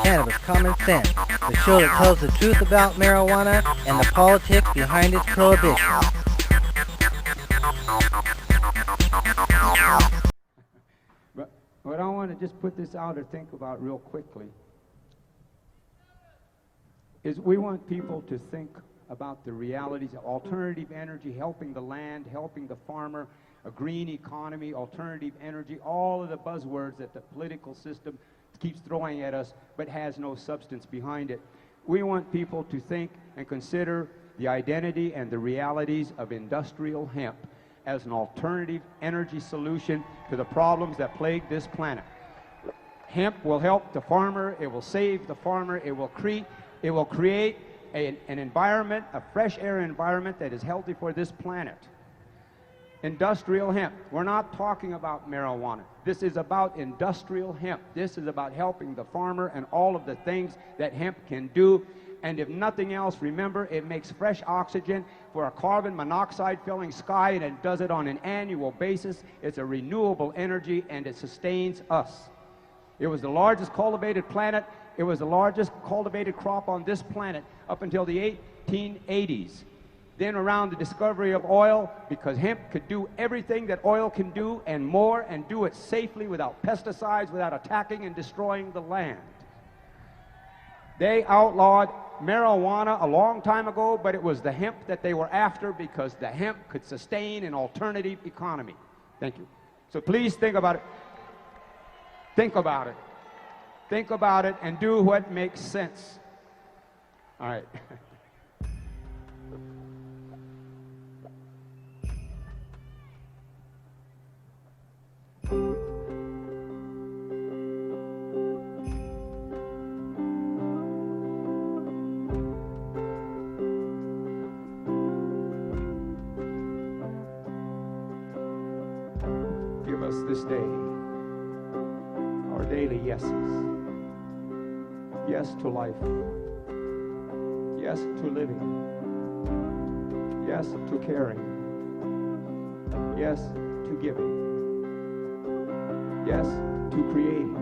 Cannabis Common Sense, the show that tells the truth about marijuana and the politics behind its prohibition. But what I want to just put this out or think about real quickly is we want people to think about the realities of alternative energy, helping the land, helping the farmer, a green economy, alternative energy, all of the buzzwords that the political system keeps throwing at us but has no substance behind it. We want people to think and consider the identity and the realities of industrial hemp as an alternative energy solution to the problems that plague this planet. Hemp will help the farmer, it will save the farmer, it will create an environment, a fresh air environment that is healthy for this planet. Industrial hemp. We're not talking about marijuana. This is about industrial hemp. This is about helping the farmer and all of the things that hemp can do. And if nothing else, remember, it makes fresh oxygen for a carbon monoxide filling sky, and it does it on an annual basis. It's a renewable energy, and it sustains us. It was the largest cultivated planet. It was the largest cultivated crop on this planet up until the 1880s. Then around the discovery of oil, because hemp could do everything that oil can do and more, and do it safely without pesticides, without attacking and destroying the land. They outlawed marijuana a long time ago, but it was the hemp that they were after because the hemp could sustain an alternative economy. Thank you. So please think about it. Think about it. Think about it and do what makes sense. All right. Give us this day our daily yeses. Yes to life. Yes to living. Yes to caring. Yes to giving. Yes to creating.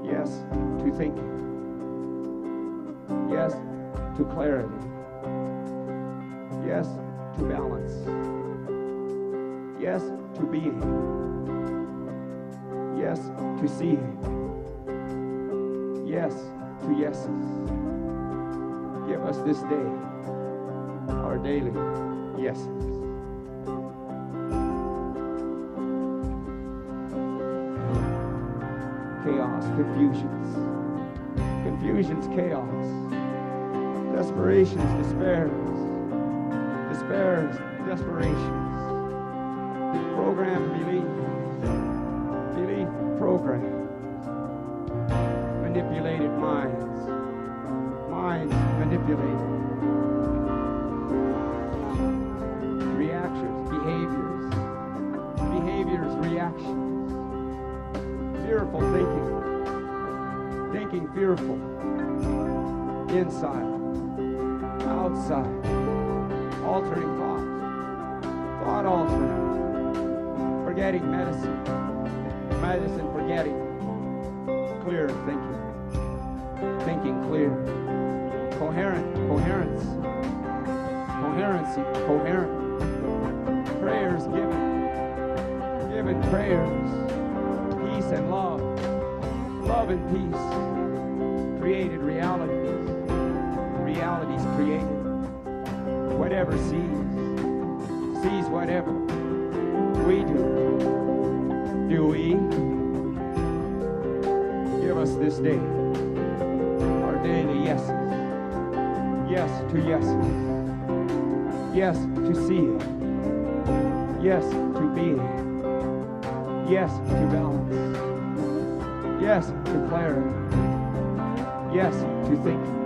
Yes to thinking. Yes to clarity. Yes to balance. Yes to being. Yes to seeing. Yes to yeses. Give us this day our daily yeses. Chaos, confusions, chaos, desperations, despairs, desperations, program, belief, program, manipulated minds manipulated, reactions, behaviors, reactions, fearful thinking fearful, inside, outside, altering thought altering, forgetting medicine forgetting, clear thinking clear, coherency, coherent, prayers given prayers, peace and love and peace, created realities created, whatever sees whatever we do we? Give us this day our daily yeses. Yes to yeses. Yes to seeing. Yes to being. Yes to balance. Yes to clarity. Yes to thinking.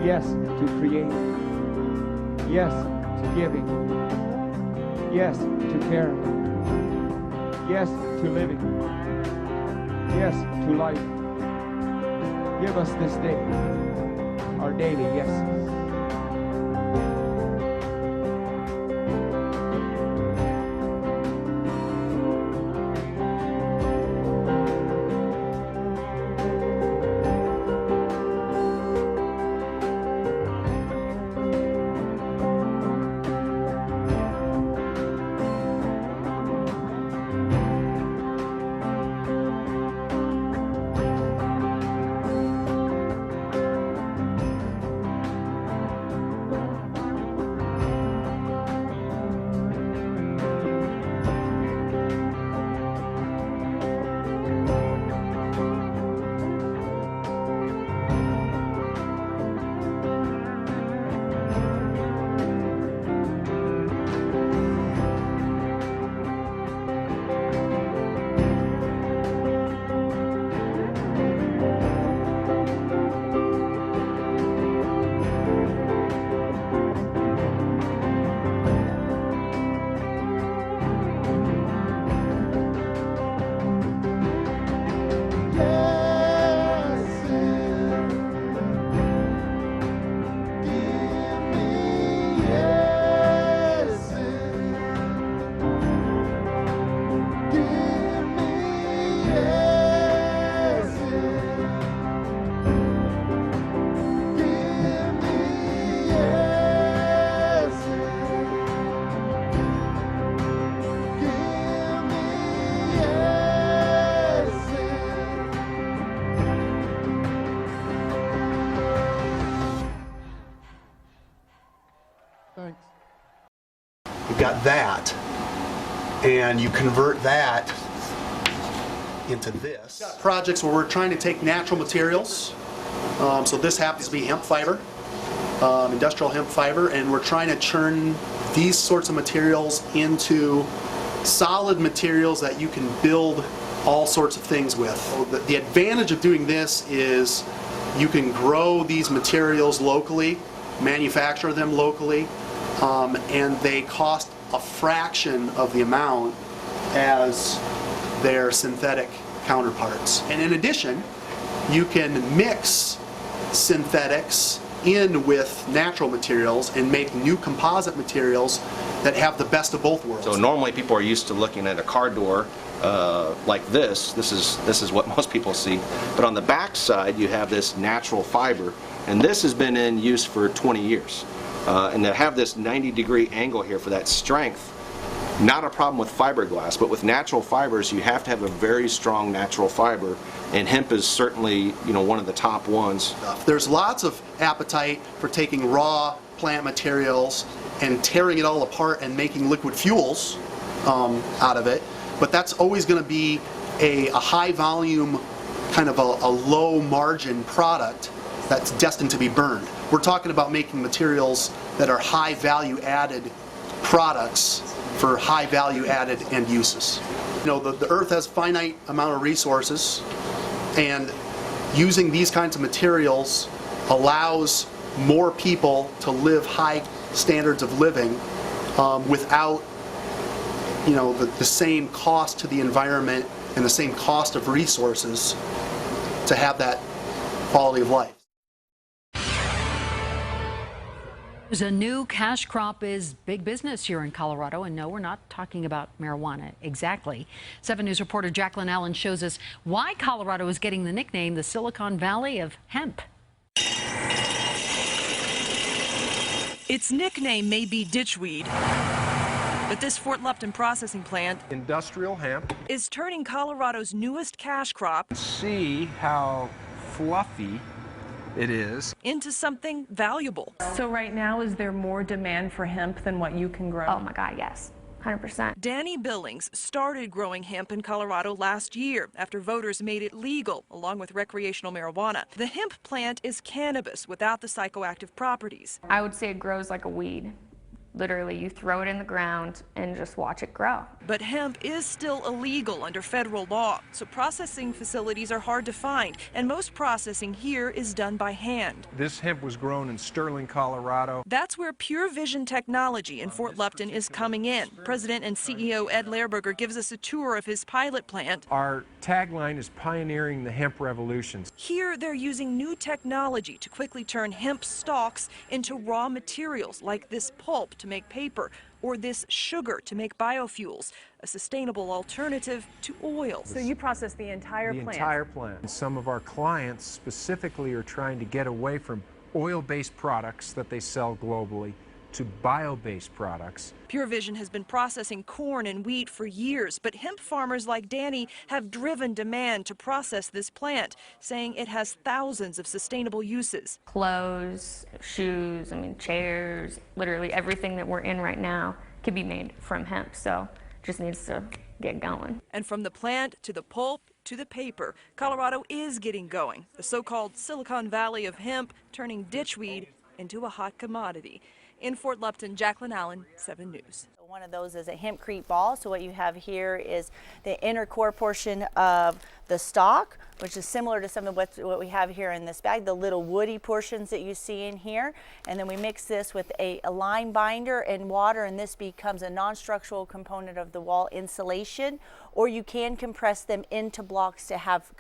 Yes to creating. Yes to giving. Yes to caring. Yes to living. Yes to life. Give us this day our daily yeses. You've got that, and you convert that into this. We've got projects where we're trying to take natural materials. So this happens to be hemp fiber, industrial hemp fiber, and we're trying to churn these sorts of materials into solid materials that you can build all sorts of things with. So the advantage of doing this is you can grow these materials locally, manufacture them locally, and they cost a fraction of the amount as their synthetic counterparts. And in addition, you can mix synthetics in with natural materials and make new composite materials that have the best of both worlds. So normally people are used to looking at a car door like this. This is what most people see. But on the back side, you have this natural fiber, and this has been in use for 20 years. And to have this 90-degree angle here for that strength, not a problem with fiberglass, but with natural fibers, you have to have a very strong natural fiber, and hemp is certainly, one of the top ones. There's lots of appetite for taking raw plant materials and tearing it all apart and making liquid fuels out of it, but that's always going to be a high volume, kind of a low margin product that's destined to be burned. We're talking about making materials that are high value added products for high value added end uses. The earth has finite amount of resources, and using these kinds of materials allows more people to live high standards of living without the same cost to the environment and the same cost of resources to have that quality of life. A new cash crop is big business here in Colorado, and no, we're not talking about marijuana exactly. 7 News reporter Jacqueline Allen shows us why Colorado is getting the nickname the Silicon Valley of hemp. Its nickname may be ditchweed, but this Fort Lupton processing plant, industrial hemp, is turning Colorado's newest cash crop, see how fluffy it is, into something valuable. So right now, is there more demand for hemp than what you can grow? Oh my God, yes. 100%. Danny Billings started growing hemp in Colorado last year after voters made it legal along with recreational marijuana. The hemp plant is cannabis without the psychoactive properties. I would say it grows like a weed. Literally, you throw it in the ground and just watch it grow. But hemp is still illegal under federal law, so processing facilities are hard to find, and most processing here is done by hand. This hemp was grown in Sterling, Colorado. That's where Pure Vision Technology in Fort Lupton is coming in. President and CEO Ed Lehrberger gives us a tour of his pilot plant. Our tagline is pioneering the hemp revolution. Here, they're using new technology to quickly turn hemp stalks into raw materials like this pulp to make paper, or this sugar to make biofuels, a sustainable alternative to oil. So you process the entire plant? The entire plant. Some of our clients specifically are trying to get away from oil-based products that they sell globally to bio-based products. Pure Vision has been processing corn and wheat for years, but hemp farmers like Danny have driven demand to process this plant, saying it has thousands of sustainable uses. Clothes, shoes, chairs, literally everything that we're in right now can be made from hemp, so just needs to get going. And from the plant to the pulp to the paper, Colorado is getting going. The so-called Silicon Valley of hemp turning ditchweed into a hot commodity. In Fort Lupton, Jacqueline Allen, 7 News. One of those is a hempcrete ball. So what you have here is the inner core portion of the stalk, which is similar to some of what we have here in this bag, the little woody portions that you see in here. And then we mix this with a lime binder and water, and this becomes a non-structural component of the wall insulation. Or you can compress them into blocks to have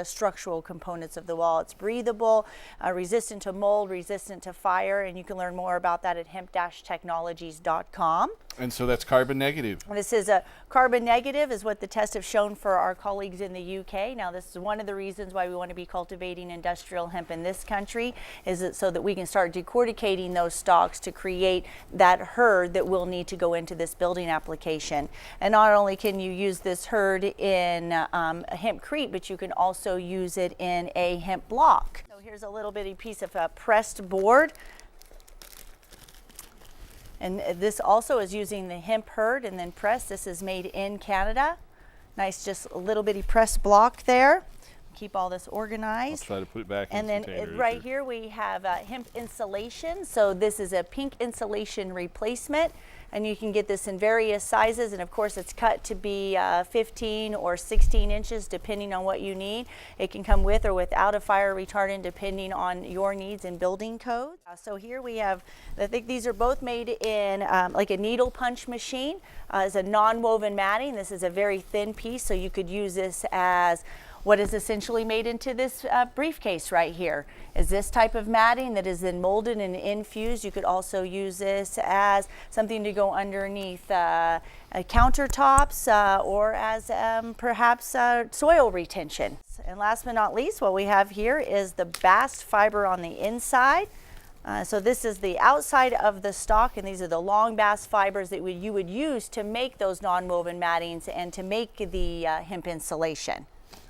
structural components of the wall. It's breathable, resistant to mold, resistant to fire, and you can learn more about that at hemp-technologies.com. And so that's carbon negative. This is a carbon negative, is what the tests have shown for our colleagues in the UK. Now, this is one of the reasons why we want to be cultivating industrial hemp in this country, is it so that we can start decorticating those stalks to create that hurd that we'll need to go into this building application. And not only can you use this hurd in a hempcrete, but you can also use it in a hemp block. So here's a little bitty piece of pressed board. And this also is using the hemp hurd and then pressed. This is made in Canada. Nice, just a little bitty press block there. Keep all this organized. I'll try to put it back and in then containers. right here we have hemp insulation. So this is a pink insulation replacement, and you can get this in various sizes, and of course it's cut to be 15 or 16 inches depending on what you need. It can come with or without a fire retardant depending on your needs and building code. So here we have, I think these are both made in like a needle punch machine. It's a non-woven matting. This is a very thin piece, so you could use this as what is essentially made into this briefcase right here is this type of matting that is then molded and infused. You could also use this as something to go underneath countertops or as perhaps soil retention. And last but not least, what we have here is the bast fiber on the inside. So this is the outside of the stalk, and these are the long bast fibers that you would use to make those non-woven mattings and to make the hemp insulation.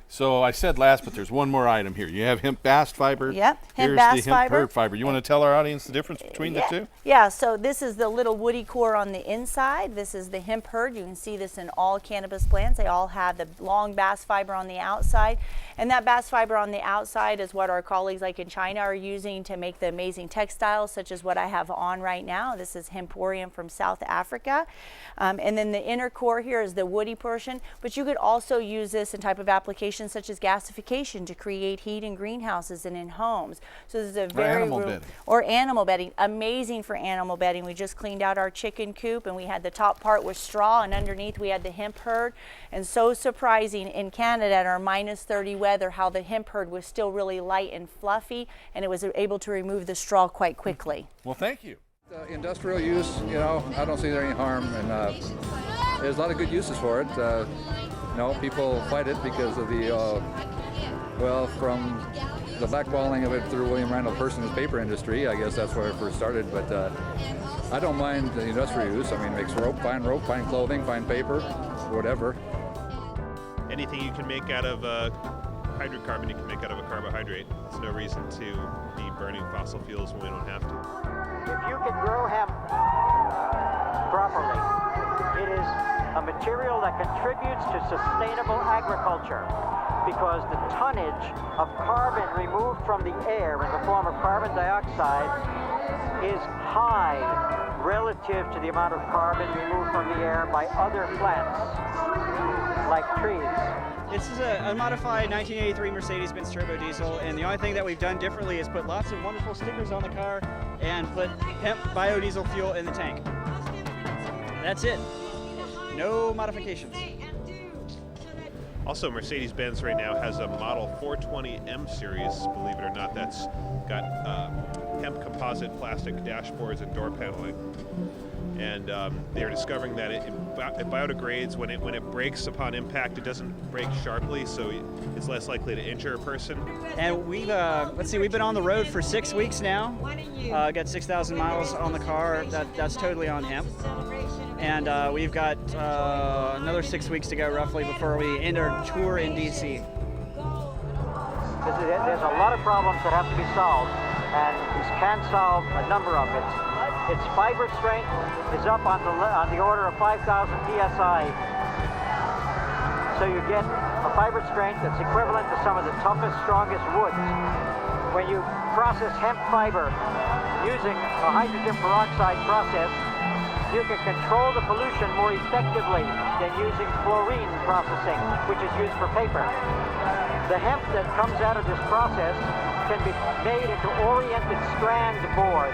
So I said last, but there's one more item here. You have hemp bast fiber. Yep, hemp Here's bast the hemp fiber. hurd fiber. You want to tell our audience the difference between the two? Yeah, so this is the little woody core on the inside. This is the hemp hurd. You can see this in all cannabis plants. They all have the long bast fiber on the outside. And that bast fiber on the outside is what our colleagues like in China are using to make the amazing textiles, such as what I have on right now. This is hemporium from South Africa. And then the inner core here is the woody portion. But you could also use this in type of applications such as gasification to create heat in greenhouses and in homes. So this is a very animal bedding. Amazing for animal bedding. We just cleaned out our chicken coop, and we had the top part with straw, and underneath we had the hemp hurd. And so surprising in Canada at our -30 weather how the hemp hurd was still really light and fluffy, and it was able to remove the straw quite quickly. Well, thank you. Industrial use, you know, I don't see there any harm, and there's a lot of good uses for it. You know, people fight it because of the, well, from the blackballing of it through William Randall Person's paper industry. I guess that's where it first started, but I don't mind the industrial use. I mean, it makes rope, fine clothing, fine paper, whatever. Anything you can make out of hydrocarbon, you can make out of a carbohydrate. There's no reason to be burning fossil fuels when we don't have to. If you can grow hemp properly, it is a material that contributes to sustainable agriculture because the tonnage of carbon removed from the air in the form of carbon dioxide is high relative to the amount of carbon removed from the air by other plants, like trees. This is a modified 1983 Mercedes-Benz turbo diesel, and the only thing that we've done differently is put lots of wonderful stickers on the car and put hemp biodiesel fuel in the tank. That's it. No modifications. Also, Mercedes-Benz right now has a Model 420 M Series, believe it or not, that's got hemp composite plastic dashboards and door paneling. And they're discovering that it biodegrades when it breaks upon impact. It doesn't break sharply, so it's less likely to injure a person. And we've we've been on the road for 6 weeks now. Got 6,000 miles on the car. That's totally on hemp. And we've got another 6 weeks to go roughly before we end our tour in DC. There's a lot of problems that have to be solved, and this can solve a number of it. Its fiber strength is up on the order of 5,000 psi. So you get a fiber strength that's equivalent to some of the toughest, strongest woods. When you process hemp fiber using a hydrogen peroxide process, you can control the pollution more effectively than using chlorine processing, which is used for paper. The hemp that comes out of this process can be made into oriented strand board.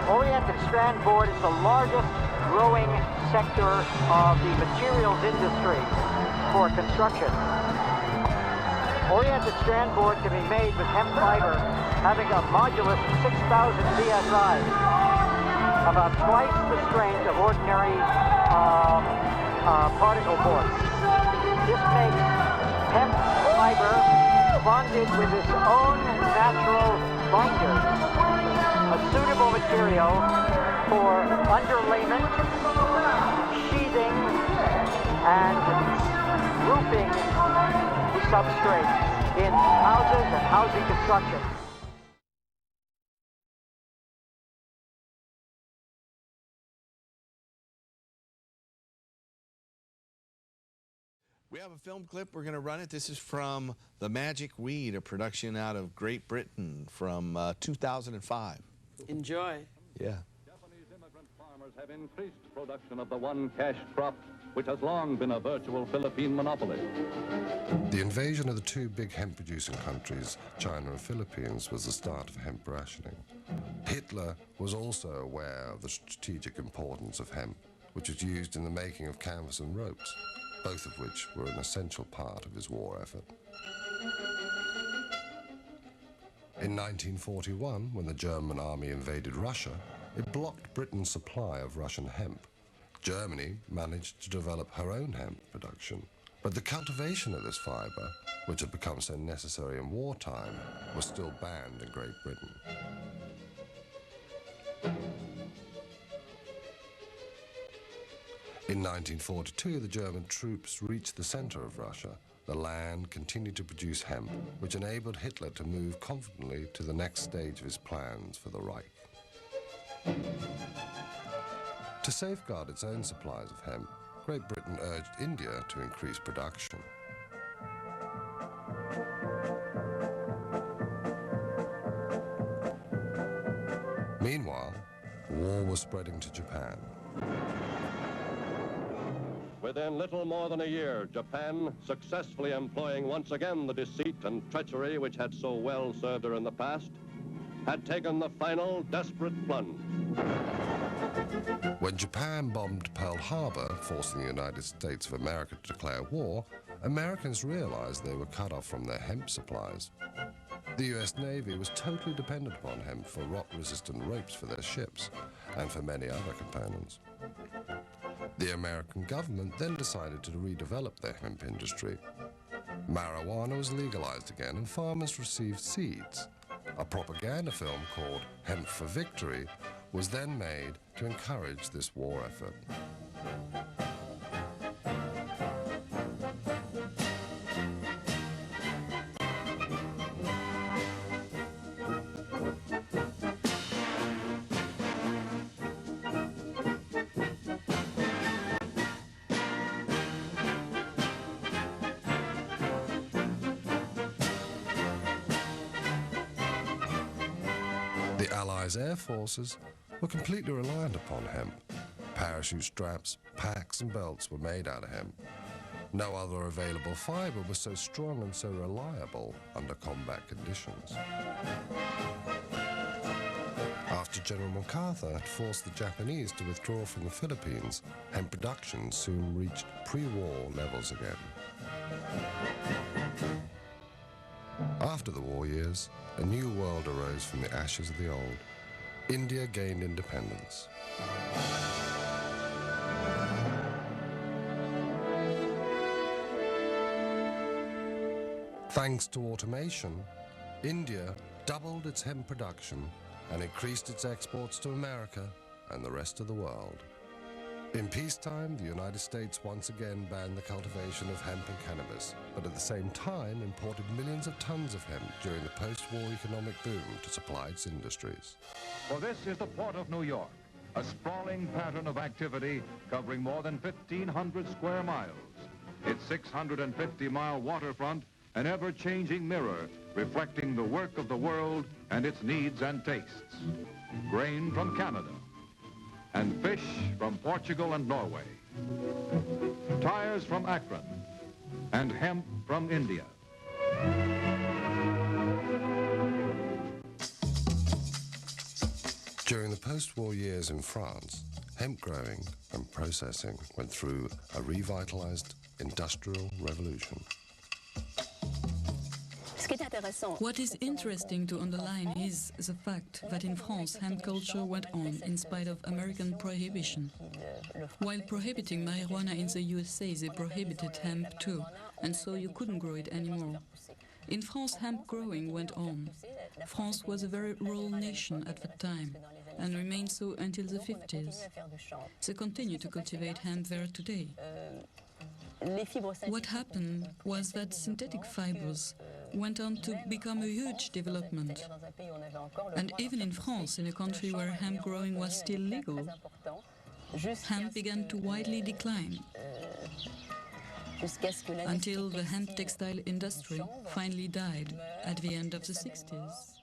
Oriented strand board is the largest growing sector of the materials industry for construction. Oriented strand board can be made with hemp fiber having a modulus of 6,000 psi, about twice the strength of ordinary particle board. This makes hemp fiber bonded with its own natural binders, a suitable material for underlayment, sheathing, and roofing the substrate in houses and housing construction. We have a film clip. We're going to run it. This is from The Magic Weed, a production out of Great Britain from 2005. Enjoy. Yeah. Japanese immigrant farmers have increased production of the one cash crop, which has long been a virtual Philippine monopoly. The invasion of the two big hemp-producing countries, China and Philippines, was the start of hemp rationing. Hitler was also aware of the strategic importance of hemp, which was used in the making of canvas and ropes, both of which were an essential part of his war effort. In 1941, when the German army invaded Russia, it blocked Britain's supply of Russian hemp. Germany managed to develop her own hemp production, but the cultivation of this fiber, which had become so necessary in wartime, was still banned in Great Britain. In 1942, the German troops reached the center of Russia. The land continued to produce hemp, which enabled Hitler to move confidently to the next stage of his plans for the Reich. To safeguard its own supplies of hemp, Great Britain urged India to increase production. Meanwhile, war was spreading to Japan. Within little more than a year, Japan, successfully employing once again the deceit and treachery which had so well served her in the past, had taken the final desperate plunge. When Japan bombed Pearl Harbor, forcing the United States of America to declare war, Americans realized they were cut off from their hemp supplies. The U.S. Navy was totally dependent upon hemp for rot-resistant ropes for their ships and for many other components. The American government then decided to redevelop their hemp industry. Marijuana was legalized again and farmers received seeds. A propaganda film called Hemp for Victory was then made to encourage this war effort. The Allies' air forces were completely reliant upon hemp. Parachute straps, packs and belts were made out of hemp. No other available fiber was so strong and so reliable under combat conditions. After General MacArthur had forced the Japanese to withdraw from the Philippines, hemp production soon reached pre-war levels again. After the war years, a new world arose from the ashes of the old. India gained independence. Thanks to automation, India doubled its hemp production and increased its exports to America and the rest of the world. In peacetime, the United States once again banned the cultivation of hemp and cannabis, but at the same time imported millions of tons of hemp during the post-war economic boom to supply its industries. For this is the Port of New York, a sprawling pattern of activity covering more than 1,500 square miles. Its 650-mile waterfront, an ever-changing mirror reflecting the work of the world and its needs and tastes. Grain from Canada, and fish from Portugal and Norway, tires from Akron, and hemp from India. During the post-war years in France, hemp growing and processing went through a revitalized industrial revolution. What is interesting to underline is the fact that in France hemp culture went on in spite of American prohibition. While prohibiting marijuana in the USA, they prohibited hemp too, and so you couldn't grow it anymore. In France, hemp growing went on. France was a very rural nation at that time, and remained so until the 50s. They continue to cultivate hemp there today. What happened was that synthetic fibers went on to become a huge development. And even in France, in a country where hemp growing was still legal, hemp began to widely decline. until the hemp textile industry finally died at the end of the 60s.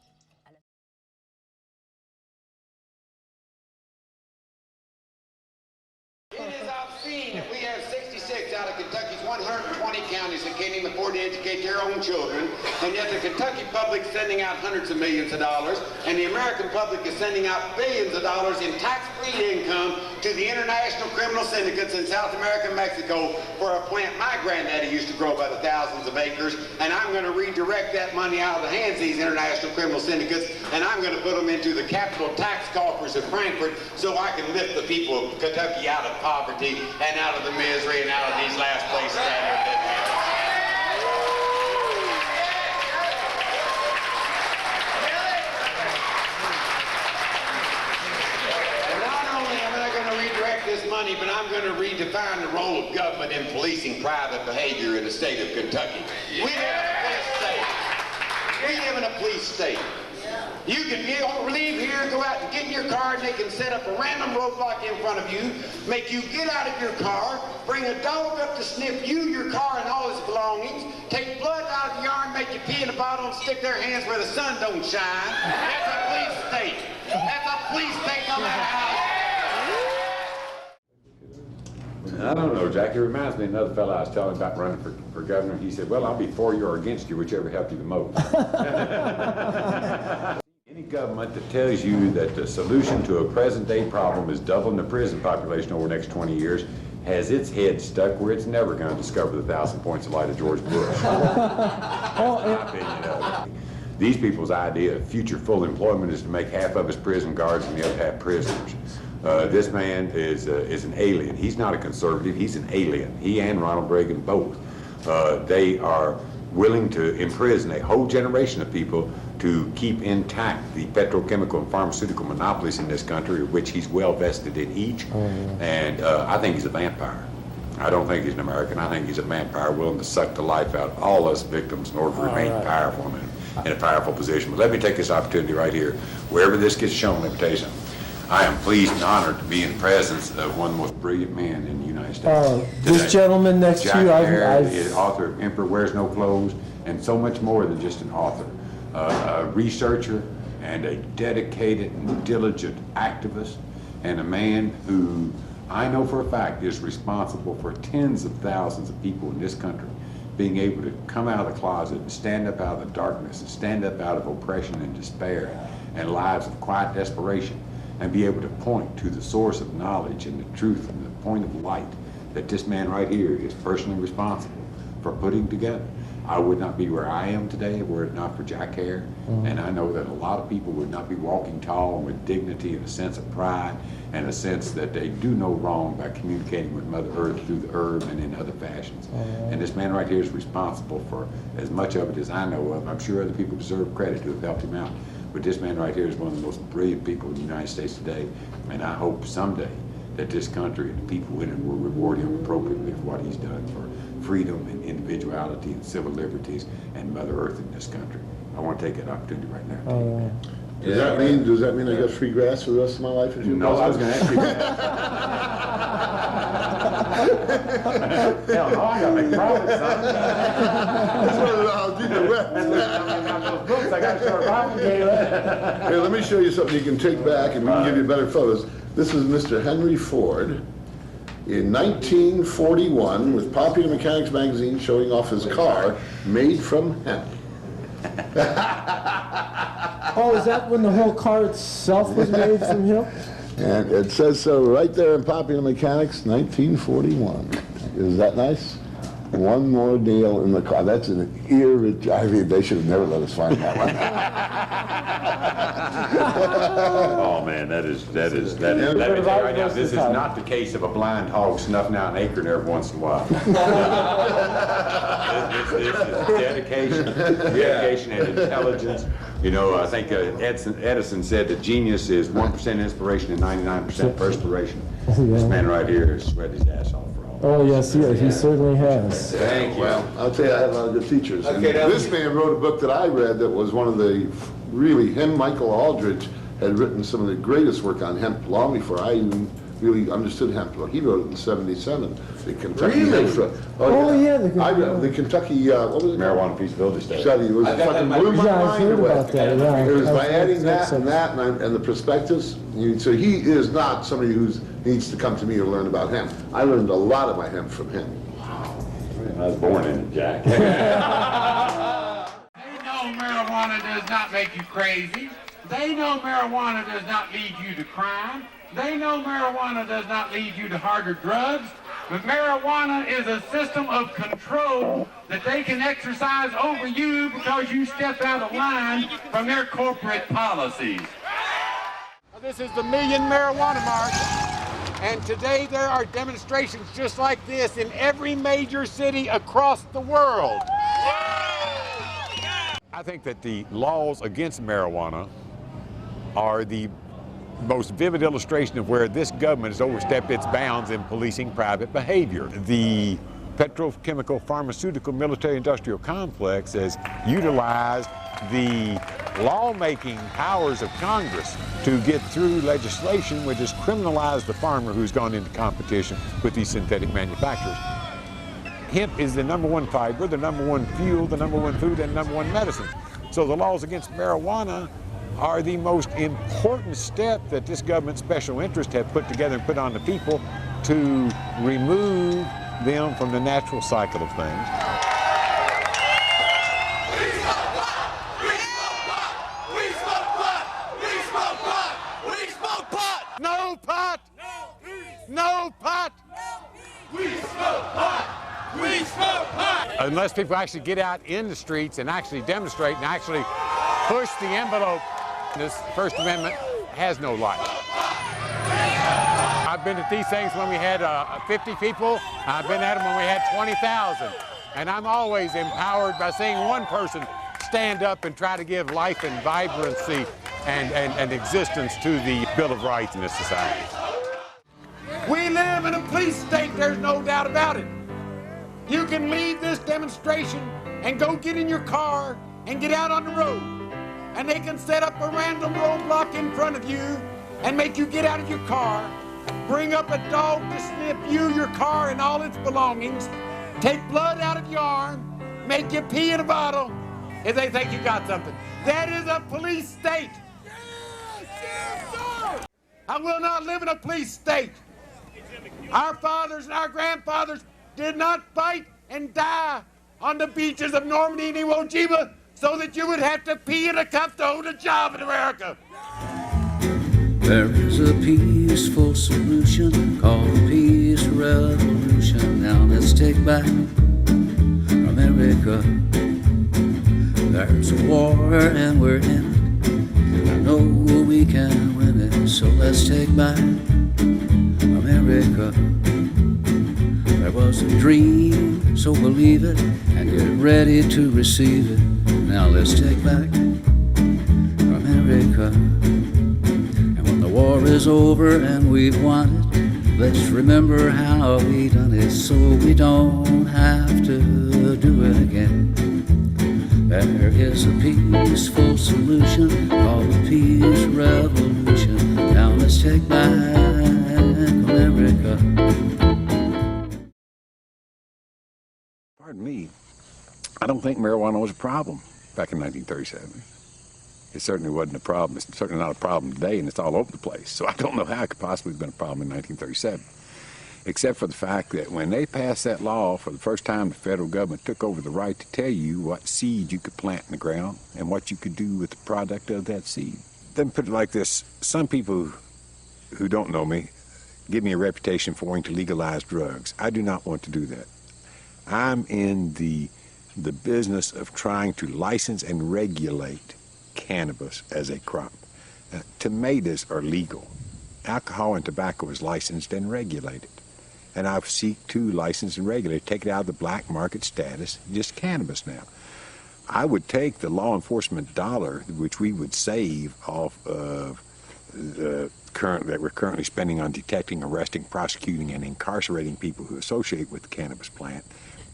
It is obscene that we have 66 out of Kentucky's 120 counties that can't even afford to educate their own children, and yet the Kentucky public is sending out hundreds of millions of dollars, and the American public is sending out billions of dollars in tax-free income to the international criminal syndicates in South America and Mexico for a plant my granddaddy used to grow by the thousands of acres, and I'm going to redirect that money out of the hands of these international criminal syndicates, and I'm going to put them into the capital tax coffers of Frankfurt so I can lift the people of Kentucky out of poverty and out of the misery and out of these last place standards. This money, but I'm going to redefine the role of government in policing private behavior in the state of Kentucky. We live in a police state. We live in a police state. You can leave here, go out and get in your car, and they can set up a random roadblock in front of you, make you get out of your car, bring a dog up to sniff you, your car, and all its belongings, take blood out of the yarn, make you pee in a bottle, and stick their hands where the sun don't shine. That's a police state. That's a police state no matter how. I don't know, Jack. It reminds me of another fellow I was telling about running for governor. He said, well, I'll be for you or against you, whichever helped you the most. Any government that tells you that the solution to a present-day problem is doubling the prison population over the next 20 years has its head stuck where it's never going to discover the 1,000 points of light of George Bush. That's my opinion of it. These people's idea of future full employment is to make half of us prison guards and the other half prisoners. This man is an alien. He's not a conservative, he's an alien. He and Ronald Reagan both. They are willing to imprison a whole generation of people to keep intact the petrochemical and pharmaceutical monopolies in this country, of which he's well vested in each. And I think he's a vampire. I don't think he's an American. I think he's a vampire willing to suck the life out of all us victims in order to remain powerful and in a powerful position. But let me take this opportunity right here. Wherever this gets shown, let me tell you something. I am pleased and honored to be in the presence of one of the most brilliant men in the United States. This gentleman next to you, Jack is author of Emperor Wears No Clothes, and so much more than just an author. A researcher and a dedicated and diligent activist, and a man who I know for a fact is responsible for tens of thousands of people in this country being able to come out of the closet and stand up out of the darkness and stand up out of oppression and despair and lives of quiet desperation, and be able to point to the source of knowledge and the truth and the point of light that this man right here is personally responsible for putting together. I would not be where I am today were it not for Jack Hare, and I know that a lot of people would not be walking tall and with dignity and a sense of pride and a sense that they do no wrong by communicating with Mother Earth through the herb and in other fashions. And this man right here is responsible for as much of it as I know of. I'm sure other people deserve credit to have helped him out. But this man right here is one of the most brilliant people in the United States today, and I hope someday that this country and the people in it will reward him appropriately for what he's done for freedom and individuality and civil liberties and Mother Earth in this country. I want to take that opportunity right now. Does that mean I got free grass for the rest of my life? If you No, I was going to ask you that. Hell no, I got to make profit, son. That's what I'll do the rest. Those books, I got to start writing. Here, let me show you something you can take back, and we can give you better photos. This is Mr. Henry Ford in 1941 with Popular Mechanics magazine showing off his car made from hemp. Oh, is that when the whole car itself was made from hemp? And it says so right there in Popular Mechanics, 1941. Is that nice? One more nail in the car. That's an I mean, they should have never let us find that one. Oh man, that is. Let me tell you right now, this is not the case of a blind hog snuffing out an acorn every once in a while. This is dedication and intelligence. You know, I think Edison said that genius is 1% inspiration and 99% perspiration. This man right here has sweat his ass off. Oh, yes, he certainly has. Thank you. Well, I'll tell you, I had a lot of good teachers. Okay, this man wrote a book that I read that was one of the, really, Michael Aldrich had written some of the greatest work on hemp long before I even really understood hemp. Well, he wrote it in '77. The Kentucky Really? the Kentucky what was it? Marijuana feasibility study. It was fucking blew my I've mind heard away. about that, yeah. It was by I've adding heard that that and that and the prospectus. So he is not somebody who needs to come to me to learn about hemp. I learned a lot of my hemp from him. I was born in it, Jack. They know marijuana does not make you crazy. They know marijuana does not lead you to crime. They know marijuana does not lead you to harder drugs. But marijuana is a system of control that they can exercise over you because you step out of line from their corporate policies. This is the Million Marijuana March. And today there are demonstrations just like this in every major city across the world. I think that the laws against marijuana are the most vivid illustration of where this government has overstepped its bounds in policing private behavior. The petrochemical, pharmaceutical, military-industrial complex has utilized the lawmaking powers of Congress to get through legislation which has criminalized the farmer who's gone into competition with these synthetic manufacturers. Hemp is the #1 fiber, the #1 fuel, the #1 food, and #1 medicine. So the laws against marijuana are the most important step that this government special interest have put together and put on the people to remove them from the natural cycle of things. No pot! No pot! We smoke pot! We smoke pot! Unless people actually get out in the streets and actually demonstrate and actually push the envelope, this First Amendment has no life. I've been at these things when we had 50 people. I've been at them when we had 20,000. And I'm always empowered by seeing one person stand up and try to give life and vibrancy and existence to the Bill of Rights in this society. We live in a police state, there's no doubt about it. You can leave this demonstration and go get in your car and get out on the road. And they can set up a random roadblock in front of you and make you get out of your car, bring up a dog to sniff you, your car, and all its belongings, take blood out of your arm, make you pee in a bottle if they think you got something. That is a police state. I will not live in a police state. Our fathers and our grandfathers did not fight and die on the beaches of Normandy and Iwo Jima so that you would have to pee in a cup to hold a job in America. There is a peaceful solution called a peace revolution. Now let's take back America. There's a war and we're in it. I know we can win it, so let's take back America. There was a dream, so believe it and get ready to receive it. Now let's take back America. And when the war is over and we've won it, let's remember how we done it so we don't have to do it again. There is a peaceful solution called the peace revolution. Now let's take back America. Pardon me, I don't think marijuana was a problem back in 1937. It certainly wasn't a problem. It's certainly not a problem today, and it's all over the place. So I don't know how it could possibly have been a problem in 1937. Except for the fact that when they passed that law, for the first time the federal government took over the right to tell you what seed you could plant in the ground and what you could do with the product of that seed. Let me put it like this. Some people who don't know me give me a reputation for wanting to legalize drugs. I do not want to do that. I'm in the business of trying to license and regulate cannabis as a crop. Tomatoes are legal. Alcohol and tobacco is licensed and regulated. And I seek to license and regulate, take it out of the black market status, just cannabis now. I would take the law enforcement dollar, which we would save off of that we're currently spending on detecting, arresting, prosecuting, and incarcerating people who associate with the cannabis plant,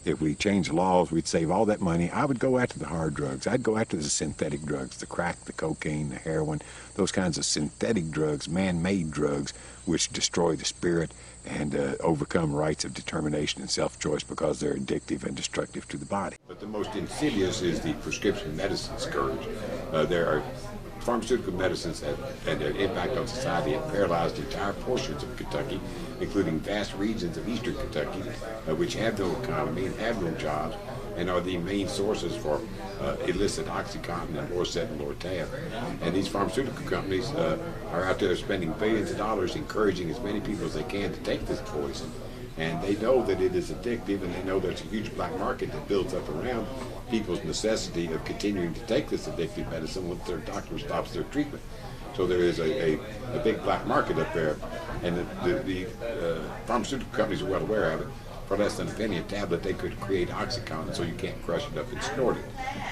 if we changed the laws, we'd save all that money. I would go after the hard drugs. I'd go after the synthetic drugs, the crack, the cocaine, the heroin, those kinds of synthetic drugs, man-made drugs, which destroy the spirit and overcome rights of determination and self-choice because they're addictive and destructive to the body. But the most insidious is the prescription medicine scourge. There are pharmaceutical medicines and their impact on society have paralyzed entire portions of Kentucky, including vast regions of eastern Kentucky, which have no economy and have no jobs, and are the main sources for illicit OxyContin and Lorcet and Lortab. And these pharmaceutical companies are out there spending billions of dollars encouraging as many people as they can to take this poison. And they know that it is addictive, and they know there's a huge black market that builds up around people's necessity of continuing to take this addictive medicine once their doctor stops their treatment. So there is a big black market up there, and the pharmaceutical companies are well aware of it. For less than a penny a tablet, they could create OxyContin, so you can't crush it up and snort it.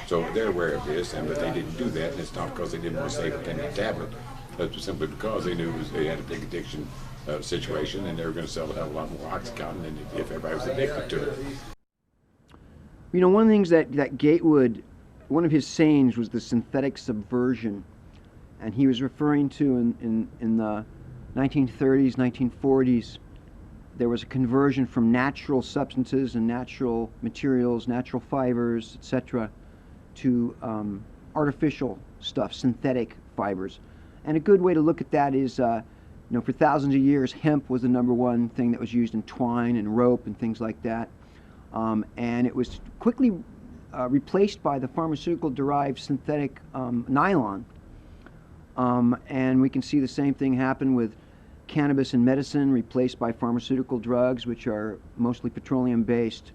So they're aware of this, but they didn't do that, and it's not because they didn't want to save a penny a tablet. It's simply because they knew they had a big addiction situation, and they were going to sell a hell of a lot more OxyContin than if everybody was addicted to it. You know, one of the things that Gatewood, one of his sayings was the synthetic subversion, and he was referring to in the 1930s, 1940s, there was a conversion from natural substances and natural materials, natural fibers, etc., to artificial stuff, synthetic fibers. And a good way to look at that is, you know, for thousands of years, hemp was the #1 thing that was used in twine and rope and things like that. And it was quickly replaced by the pharmaceutical-derived synthetic nylon. And we can see the same thing happen with cannabis and medicine, replaced by pharmaceutical drugs, which are mostly petroleum-based.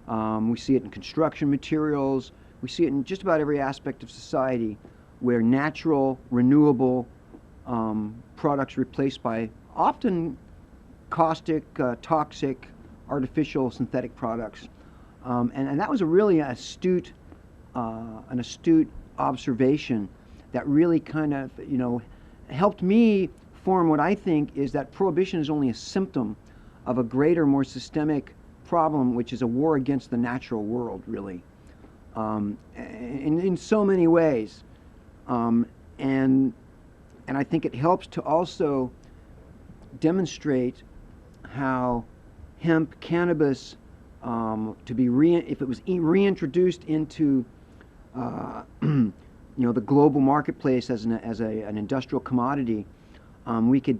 We see it in construction materials. We see it in just about every aspect of society, where natural, renewable products replaced by often caustic, toxic, artificial synthetic products. And that was a really astute observation that really kind of, you know, helped me form what I think is that prohibition is only a symptom of a greater, more systemic problem, which is a war against the natural world, really, in so many ways. And I think it helps to also demonstrate how hemp, cannabis, to be if it was reintroduced into you know, the global marketplace as an industrial commodity, we could,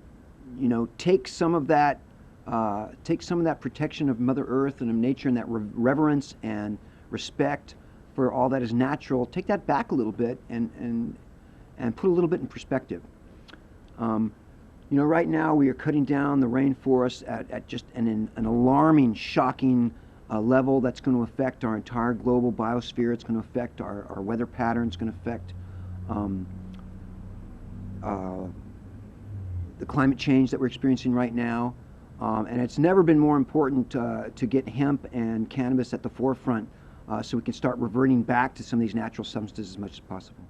you know, take some of that protection of Mother Earth and of nature and that reverence and respect for all that is natural, take that back a little bit and put a little bit in perspective. You know, right now we are cutting down the rainforest at just an alarming, shocking level that's going to affect our entire global biosphere. It's going to affect our weather patterns. It's going to affect the climate change that we're experiencing right now. And it's never been more important to get hemp and cannabis at the forefront so we can start reverting back to some of these natural substances as much as possible.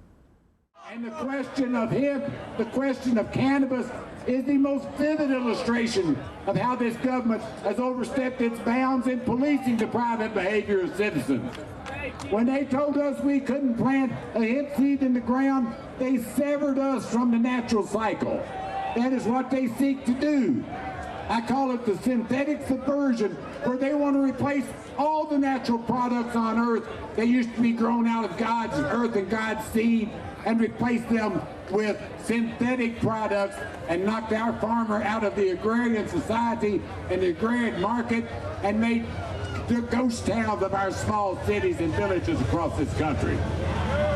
And the question of hemp, the question of cannabis, is the most vivid illustration of how this government has overstepped its bounds in policing the private behavior of citizens. When they told us we couldn't plant a hemp seed in the ground, they severed us from the natural cycle. That is what they seek to do. I call it the synthetic subversion, where they want to replace all the natural products on earth that used to be grown out of God's earth and God's seed, and replace them with synthetic products and knocked our farmer out of the agrarian society and the agrarian market and made the ghost towns of our small cities and villages across this country.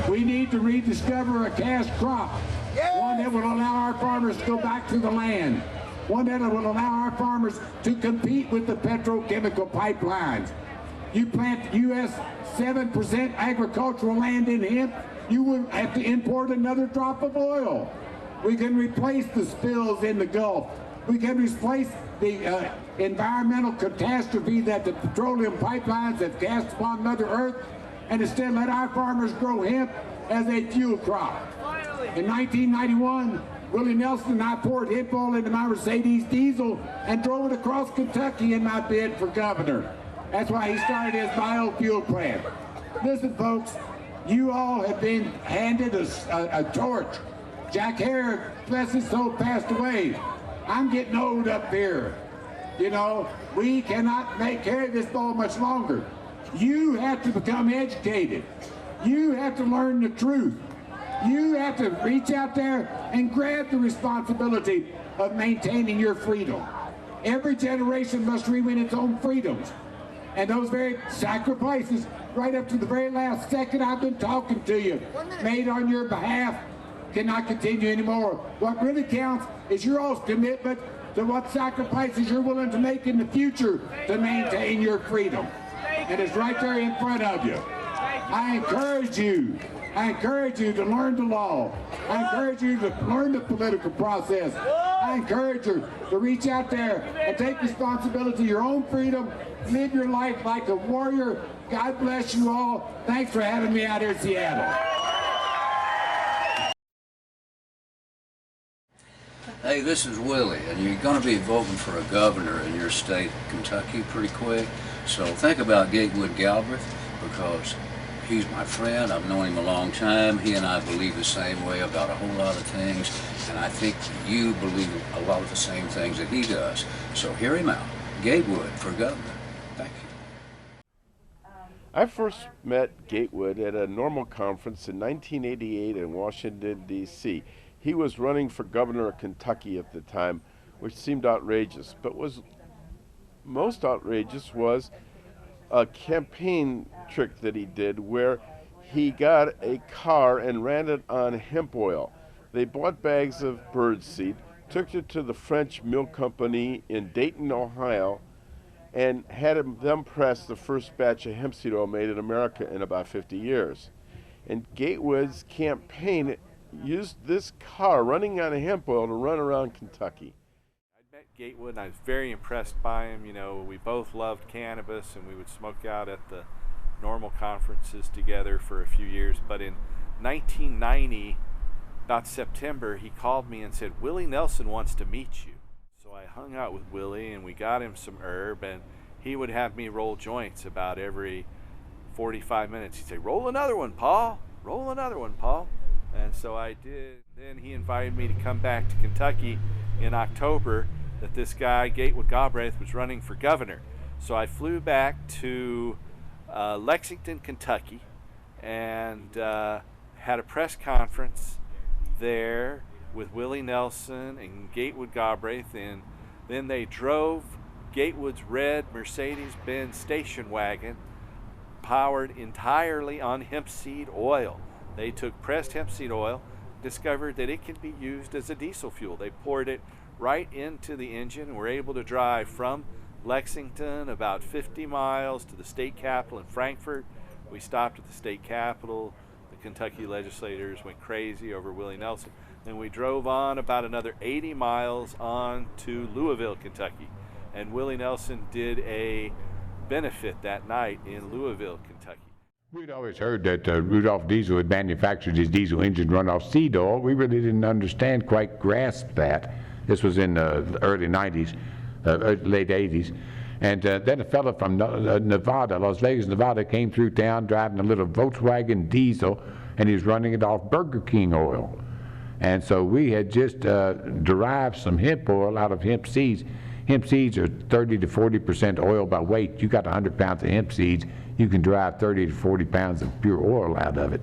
We need to rediscover a cash crop, one that will allow our farmers to go back to the land, one that will allow our farmers to compete with the petrochemical pipelines. You plant U.S. 7% agricultural land in hemp, you wouldn't have to import another drop of oil. We can replace the spills in the Gulf. We can replace the environmental catastrophe that the petroleum pipelines have cast upon Mother Earth, and instead let our farmers grow hemp as a fuel crop. In 1991, Willie Nelson and I poured hemp oil into my Mercedes diesel and drove it across Kentucky in my bid for governor. That's why he started his biofuel plant. Listen, folks, you all have been handed a torch. Jack Hare, bless his soul, passed away. I'm getting old up here. You know, we cannot carry this ball much longer. You have to become educated. You have to learn the truth. You have to reach out there and grab the responsibility of maintaining your freedom. Every generation must rewin its own freedoms. And those very sacrifices, right up to the very last second I've been talking to you, made on your behalf, cannot continue anymore. What really counts is your all's commitment to what sacrifices you're willing to make in the future to maintain your freedom. And it's right there in front of you. I encourage you to learn the law. I encourage you to learn the political process. I encourage you to reach out there and take responsibility of your own freedom. Live your life like a warrior. God bless you all. Thanks for having me out here in Seattle. Hey, this is Willie, and you're going to be voting for a governor in your state, Kentucky, pretty quick. So think about Gatewood Galbraith, because he's my friend. I've known him a long time. He and I believe the same way about a whole lot of things, and I think you believe a lot of the same things that he does. So hear him out. Gatewood for governor. Thank you. I first met Gatewood at a normal conference in 1988 in Washington, D.C. He was running for governor of Kentucky at the time, which seemed outrageous, but was most outrageous was a campaign trick that he did where he got a car and ran it on hemp oil. They bought bags of birdseed, took it to the French Milk Company in Dayton, Ohio, and had them press the first batch of hemp seed oil made in America in about 50 years. And Gatewood's campaign used this car running on hemp oil to run around Kentucky. I met Gatewood and I was very impressed by him. You know, we both loved cannabis and we would smoke out at the normal conferences together for a few years. But in 1990, about September, he called me and said, Willie Nelson wants to meet you. So I hung out with Willie and we got him some herb, and he would have me roll joints about every 45 minutes. He'd say, roll another one, Paul. Roll another one, Paul. And so I did. Then he invited me to come back to Kentucky in October, that this guy, Gatewood Galbraith, was running for governor. So I flew back to Lexington, Kentucky, and had a press conference there with Willie Nelson and Gatewood Galbraith, and then they drove Gatewood's red Mercedes-Benz station wagon powered entirely on hemp seed oil. They took pressed hemp seed oil, discovered that it can be used as a diesel fuel. They poured it right into the engine and were able to drive from Lexington about 50 miles to the state capitol in Frankfort. We stopped at the state capitol. The Kentucky legislators went crazy over Willie Nelson. Then we drove on about another 80 miles on to Louisville, Kentucky. And Willie Nelson did a benefit that night in Louisville, Kentucky. We'd always heard that Rudolph Diesel had manufactured his diesel engine run off seed oil. We really didn't understand, quite grasp that. This was in the early 90s, late 80s. And then a fellow from Nevada, Las Vegas, Nevada, came through town driving a little Volkswagen diesel, and he was running it off Burger King oil. And so we had just derived some hemp oil out of hemp seeds. Hemp seeds are 30 to 40% oil by weight. You got 100 pounds of hemp seeds, you can derive 30 to 40 pounds of pure oil out of it.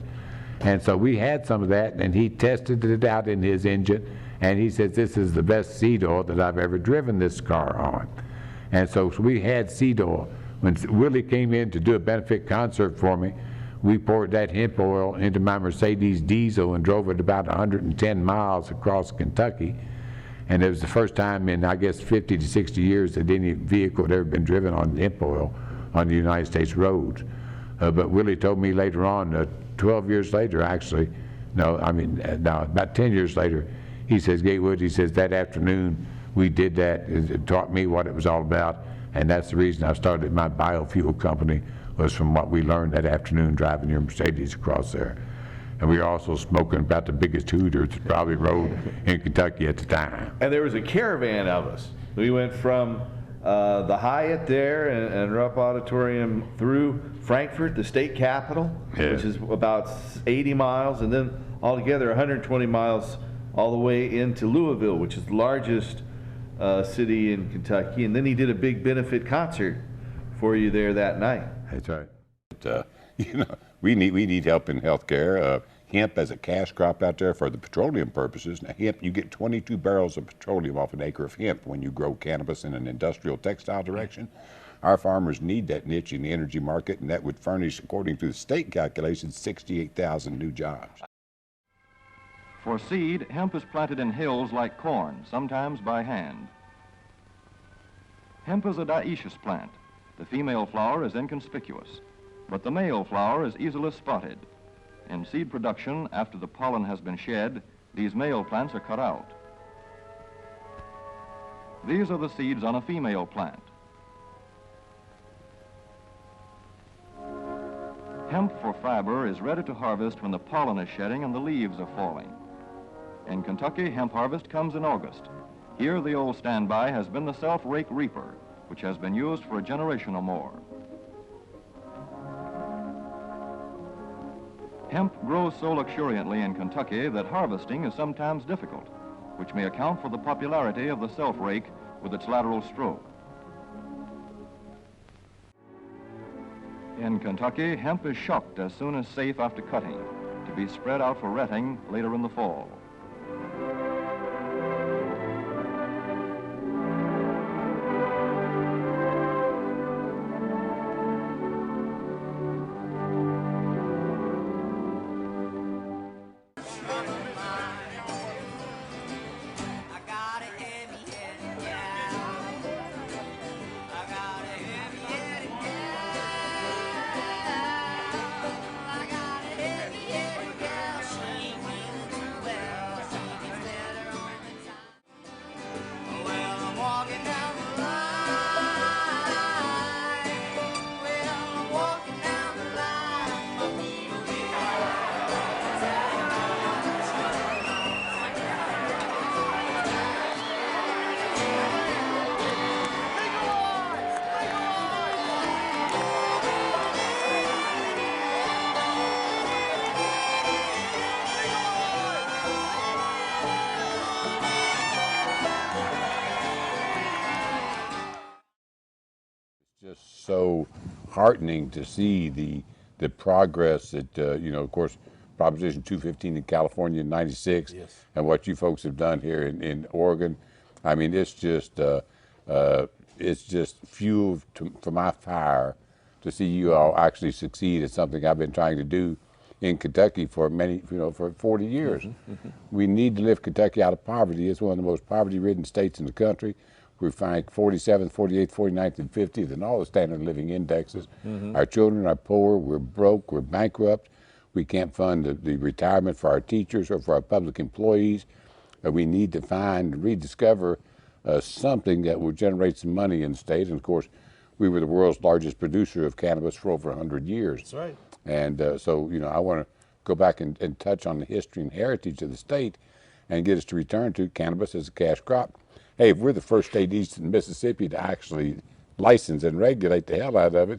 And so we had some of that, and he tested it out in his engine, and he says, this is the best seed oil that I've ever driven this car on. And so we had seed oil. When Willie came in to do a benefit concert for me, we poured that hemp oil into my Mercedes diesel and drove it about 110 miles across Kentucky. And it was the first time in, I guess, 50 to 60 years that any vehicle had ever been driven on hemp oil on the United States roads. But Willie told me later on, 12 years later actually, about 10 years later, he says, Gatewood, he says, that afternoon we did that. It taught me what it was all about, and that's the reason I started my biofuel company, was from what we learned that afternoon driving your Mercedes across there. And we were also smoking about the biggest hooters that probably rode in Kentucky at the time. And there was a caravan of us. We went from the Hyatt there and Rupp Auditorium through Frankfurt, the state capital, which is about 80 miles, and then altogether 120 miles all the way into Louisville, which is the largest city in Kentucky. And then he did a big benefit concert for you there that night. That's right. We need help in healthcare. Hemp as a cash crop out there for the petroleum purposes. Now, hemp, you get 22 barrels of petroleum off an acre of hemp when you grow cannabis in an industrial textile direction. Our farmers need that niche in the energy market, and that would furnish, according to the state calculations, 68,000 new jobs. For seed, hemp is planted in hills like corn, sometimes by hand. Hemp is a dioecious plant. The female flower is inconspicuous, but the male flower is easily spotted. In seed production, after the pollen has been shed, these male plants are cut out. These are the seeds on a female plant. Hemp for fiber is ready to harvest when the pollen is shedding and the leaves are falling. In Kentucky, hemp harvest comes in August. Here, the old standby has been the self-rake reaper, which has been used for a generation or more. Hemp grows so luxuriantly in Kentucky that harvesting is sometimes difficult, which may account for the popularity of the self-rake with its lateral stroke. In Kentucky, hemp is shucked as soon as safe after cutting, to be spread out for retting later in the fall. Just so heartening to see the progress that, of course, Proposition 215 in California in '96, and what you folks have done here in Oregon. I mean, it's just fuel for my fire to see you all actually succeed at something I've been trying to do in Kentucky for for 40 years. We need to lift Kentucky out of poverty. It's one of the most poverty-ridden states in the country. We're ranked 47th, 48th, 49th, and 50th in all the standard of living indexes. Our children are poor, we're broke, we're bankrupt. We can't fund the retirement for our teachers or for our public employees. We need to find and rediscover something that will generate some money in the state. And of course, we were the world's largest producer of cannabis for over 100 years. That's right. And so, I want to go back and touch on the history and heritage of the state and get us to return to cannabis as a cash crop. Hey, if we're the first state east in Mississippi to actually license and regulate the hell out of it,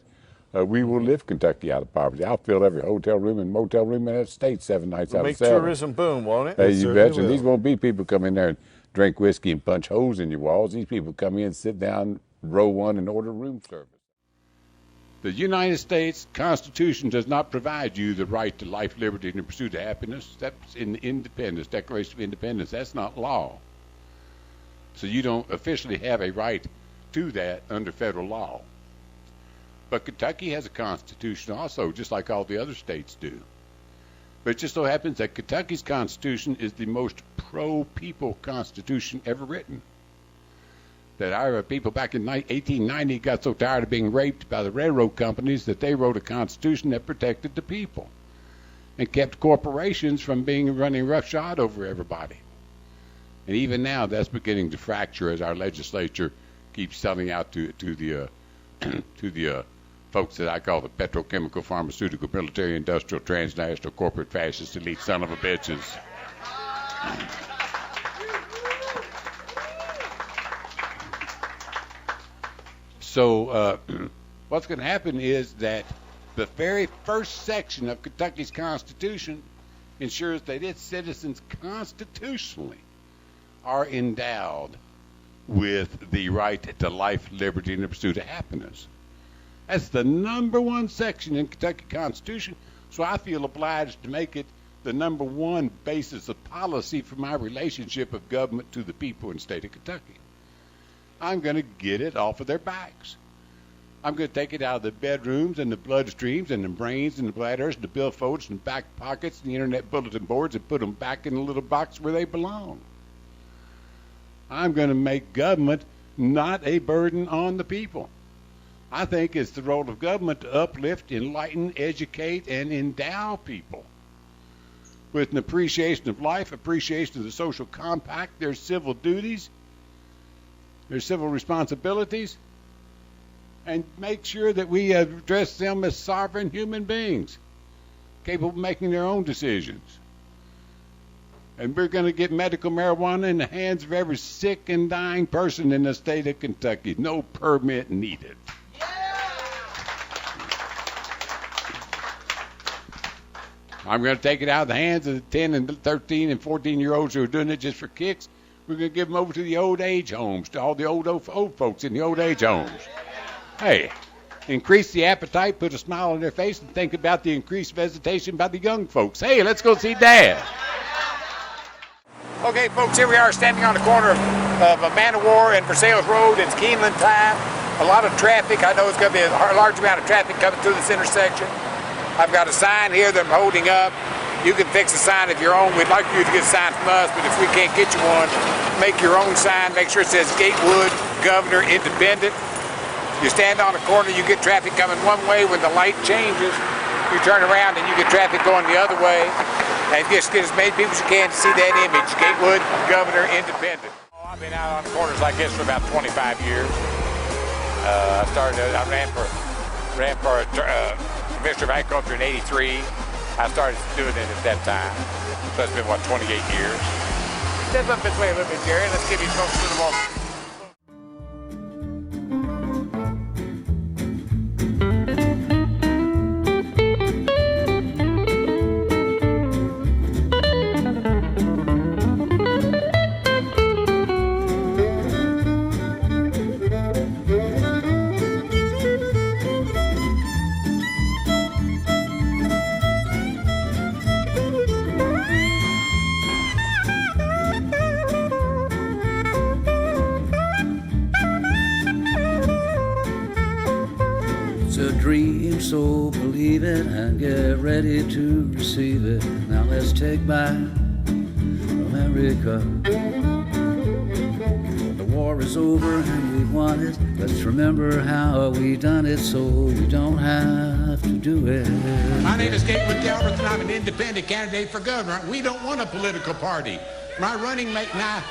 we will lift Kentucky out of poverty. I'll fill every hotel room and motel room in that state 7 nights out of 7. Make tourism boom, won't it? Hey, you betcha. These won't be people come in there and drink whiskey and punch holes in your walls. These people come in, sit down, row one, and order room service. The United States Constitution does not provide you the right to life, liberty, and the pursuit of happiness. That's in the Independence, Declaration of Independence. That's not law. So you don't officially have a right to that under federal law. But Kentucky has a constitution also, just like all the other states do. But it just so happens that Kentucky's constitution is the most pro-people constitution ever written. That our people back in 1890 got so tired of being raped by the railroad companies that they wrote a constitution that protected the people and kept corporations from running roughshod over everybody. And even now, that's beginning to fracture as our legislature keeps selling out to the folks that I call the petrochemical, pharmaceutical, military, industrial, transnational, corporate, fascist, elite son of a bitches. So what's going to happen is that the very first section of Kentucky's Constitution ensures that its citizens constitutionally are endowed with the right to life, liberty, and the pursuit of happiness. That's the number one section in Kentucky Constitution, so I feel obliged to make it the number one basis of policy for my relationship of government to the people in the state of Kentucky. I'm going to get it off of their backs. I'm going to take it out of the bedrooms and the bloodstreams and the brains and the bladders and the billfolds and the back pockets and the internet bulletin boards and put them back in the little box where they belong. I'm going to make government not a burden on the people. I think it's the role of government to uplift, enlighten, educate, and endow people with an appreciation of life, appreciation of the social compact, their civil duties, their civil responsibilities, and make sure that we address them as sovereign human beings, capable of making their own decisions. And we're going to get medical marijuana in the hands of every sick and dying person in the state of Kentucky. No permit needed. I'm going to take it out of the hands of the 10 and 13 and 14-year-olds who are doing it just for kicks. We're going to give them over to the old age homes, to all the old folks in the old age homes. Hey, increase the appetite, put a smile on their face, and think about the increased visitation by the young folks. Hey, let's go see Dad. Okay, folks, here we are standing on the corner of Man of War and Versailles Road. It's Keeneland time. A lot of traffic. I know it's going to be a large amount of traffic coming through this intersection. I've got a sign here that I'm holding up. You can fix a sign of your own. We'd like you to get a sign from us, but if we can't get you one, make your own sign. Make sure it says Gatewood, Governor, Independent. You stand on the corner, you get traffic coming one way. When the light changes, you turn around and you get traffic going the other way. And just get as many people as you can to see that image. Gatewood, Governor, Independent. Oh, I've been out on the corners like this for about 25 years. I ran for Commissioner of Agriculture in '83. I started doing it at that time. So it's been, 28 years. Step up this way a little bit, Jerry. Let's give you folks a little more. Dream, so believe it and get ready to receive it. Now let's take back America. The war is over and we won it. Let's remember how we done it so we don't have to do it. My name is Gatewood Galbraith and I'm an independent candidate for governor. We don't want a political party. My running mate now,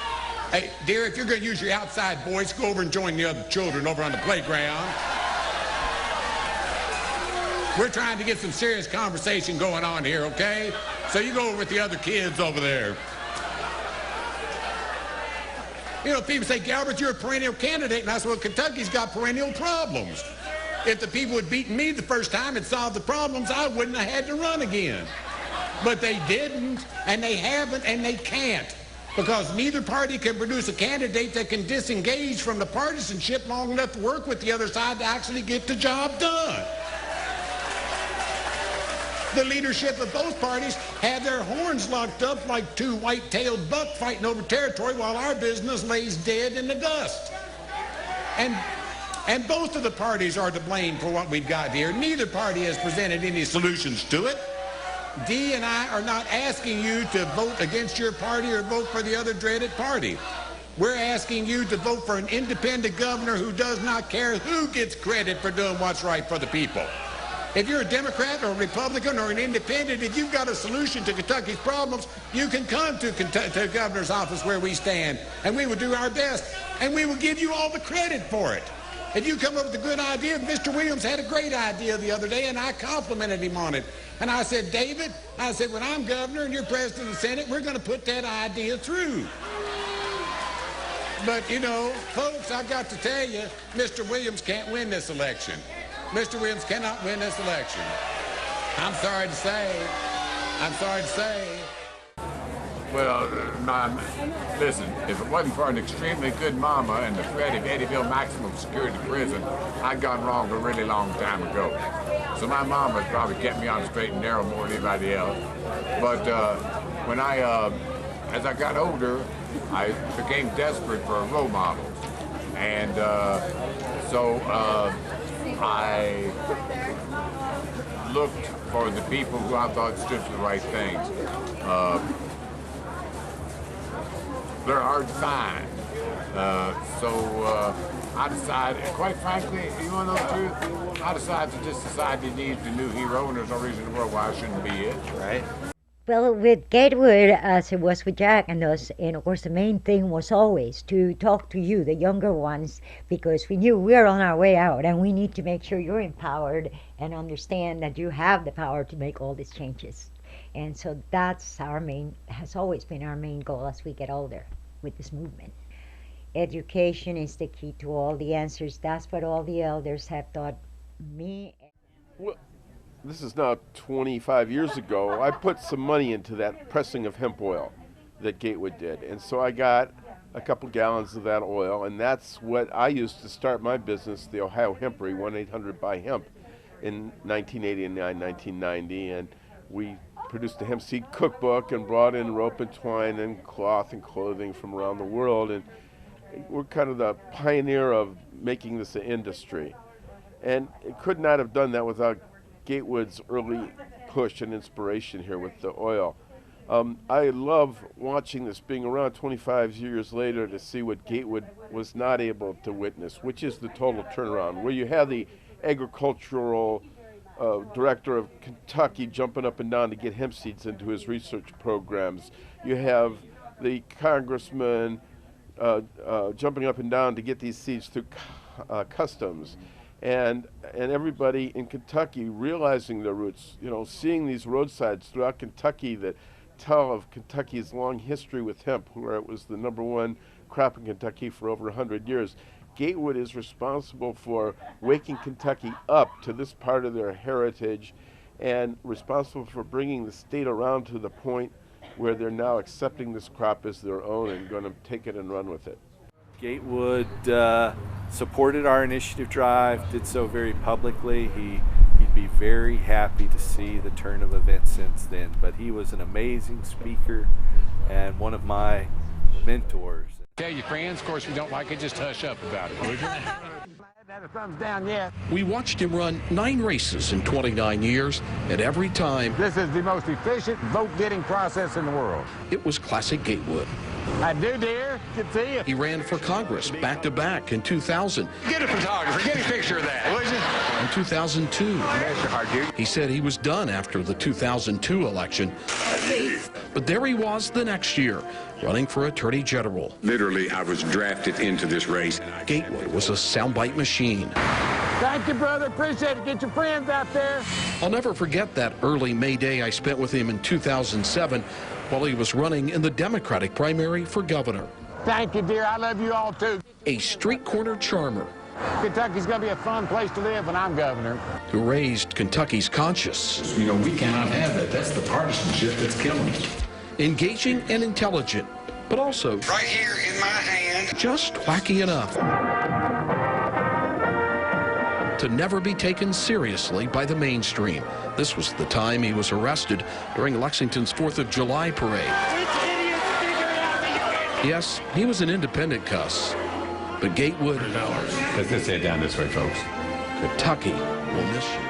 hey, dear, if you're going to use your outside voice, go over and join the other children over on the playground. We're trying to get some serious conversation going on here, okay? So you go over with the other kids over there. You know, people say, Galbraith, you're a perennial candidate. And I said, well, Kentucky's got perennial problems. If the people had beaten me the first time and solved the problems, I wouldn't have had to run again. But they didn't, and they haven't, and they can't. Because neither party can produce a candidate that can disengage from the partisanship long enough to work with the other side to actually get the job done. The leadership of both parties have their horns locked up like two white-tailed bucks fighting over territory while our business lays dead in the dust. And both of the parties are to blame for what we've got here. Neither party has presented any solutions to it. Dee and I are not asking you to vote against your party or vote for the other dreaded party. We're asking you to vote for an independent governor who does not care who gets credit for doing what's right for the people. If you're a Democrat or a Republican or an independent, if you've got a solution to Kentucky's problems, you can come to the governor's office where we stand, and we will do our best, and we will give you all the credit for it. If you come up with a good idea, Mr. Williams had a great idea the other day, and I complimented him on it. And I said, David, I said, when I'm governor and you're president of the Senate, we're going to put that idea through. But, you know, folks, I got to tell you, Mr. Williams can't win this election. Mr. Williams cannot win this election. I'm sorry to say. I'm sorry to say. Well, listen, if it wasn't for an extremely good mama and the threat of Eddyville maximum security prison, I'd gone wrong a really long time ago. So my mama probably kept me on the straight and narrow more than anybody else. But when as I got older, I became desperate for role models. And so I looked for the people who I thought stood for the right things. They're hard to find. So I decided, quite frankly, you want to know the truth? I decided that this society needs a new hero, and there's no reason in the world why I shouldn't be it, right? Well, with Gatewood, as it was with Jack and us, and of course the main thing was always to talk to you, the younger ones, because we knew we were on our way out, and we need to make sure you're empowered and understand that you have the power to make all these changes. And so that's has always been our main goal as we get older with this movement. Education is the key to all the answers. That's what all the elders have taught me. Well, this is now 25 years ago. I put some money into that pressing of hemp oil that Gatewood did. And so I got a couple gallons of that oil, and that's what I used to start my business, the Ohio Hempery, 1-800-BUY-HEMP, in 1989, 1990. And we produced a hemp seed cookbook and brought in rope and twine and cloth and clothing from around the world. And we're kind of the pioneer of making this an industry. And it could not have done that without Gatewood's early push and inspiration here with the oil. I love watching this, being around 25 years later, to see what Gatewood was not able to witness, which is the total turnaround, where you have the agricultural director of Kentucky jumping up and down to get hemp seeds into his research programs. You have the congressman jumping up and down to get these seeds through customs. And everybody in Kentucky realizing their roots, you know, seeing these roadsides throughout Kentucky that tell of Kentucky's long history with hemp, where it was the #1 crop in Kentucky for over 100 years. Gatewood is responsible for waking Kentucky up to this part of their heritage and responsible for bringing the state around to the point where they're now accepting this crop as their own and going to take it and run with it. Gatewood supported our initiative drive, did so very publicly. He'd be very happy to see the turn of events since then, but he was an amazing speaker and one of my mentors. Tell your friends, of course, if you don't like it, just hush up about it, would you? That a thumbs down yet. We watched him run 9 races in 29 years, and every time This is the most efficient vote-getting process in the world. it was classic Gatewood. I do, dear. Good to see you. He ran for Congress back-to-back in 2000. Get a photographer. Get a picture of that, would you? In 2002, he said he was done after the 2002 election. But there he was the next year, running for Attorney General. Literally, I was drafted into this race. Gatewood was a soundbite machine. Thank you, brother. Appreciate it. Get your friends out there. I'll never forget that early May Day I spent with him in 2007 while he was running in the Democratic primary for governor. Thank you, dear. I love you all, too. A street corner charmer Kentucky's going to be a fun place to live when I'm governor. who raised Kentucky's conscience. You know, we cannot have that. That's the partisanship that's killing us. Engaging and intelligent, but also Right here in my hand. just wacky enough to never be taken seriously by the mainstream. This was the time he was arrested during Lexington's 4th of July parade. Yes, he was an independent cuss, but Gatewood, Let's head down this way, folks. Kentucky will miss you.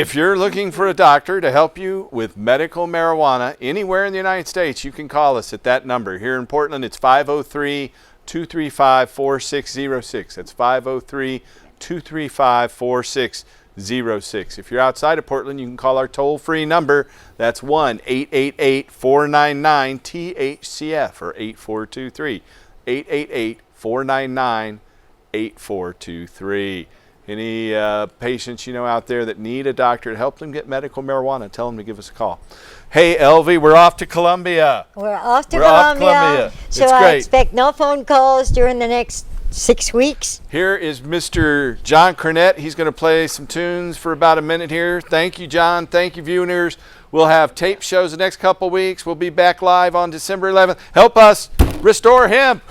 If you're looking for a doctor to help you with medical marijuana anywhere in the United States, you can call us at that number. Here in Portland, it's 503-235-4606. That's 503-235-4606. If you're outside of Portland, you can call our toll-free number. That's 1-888-499-THCF or 8423. 888-499-8423. Any patients you know out there that need a doctor to help them get medical marijuana, tell them to give us a call. Hey, Elvie, we're off to Columbia. We're off to We're off Columbia. So It's I great. expect no phone calls during the next 6 weeks. Here is Mr. John Cornett. He's going to play some tunes for about a minute here. Thank you, John. Thank you, viewers. We'll have tape shows the next couple weeks. We'll be back live on December 11th. Help us restore him.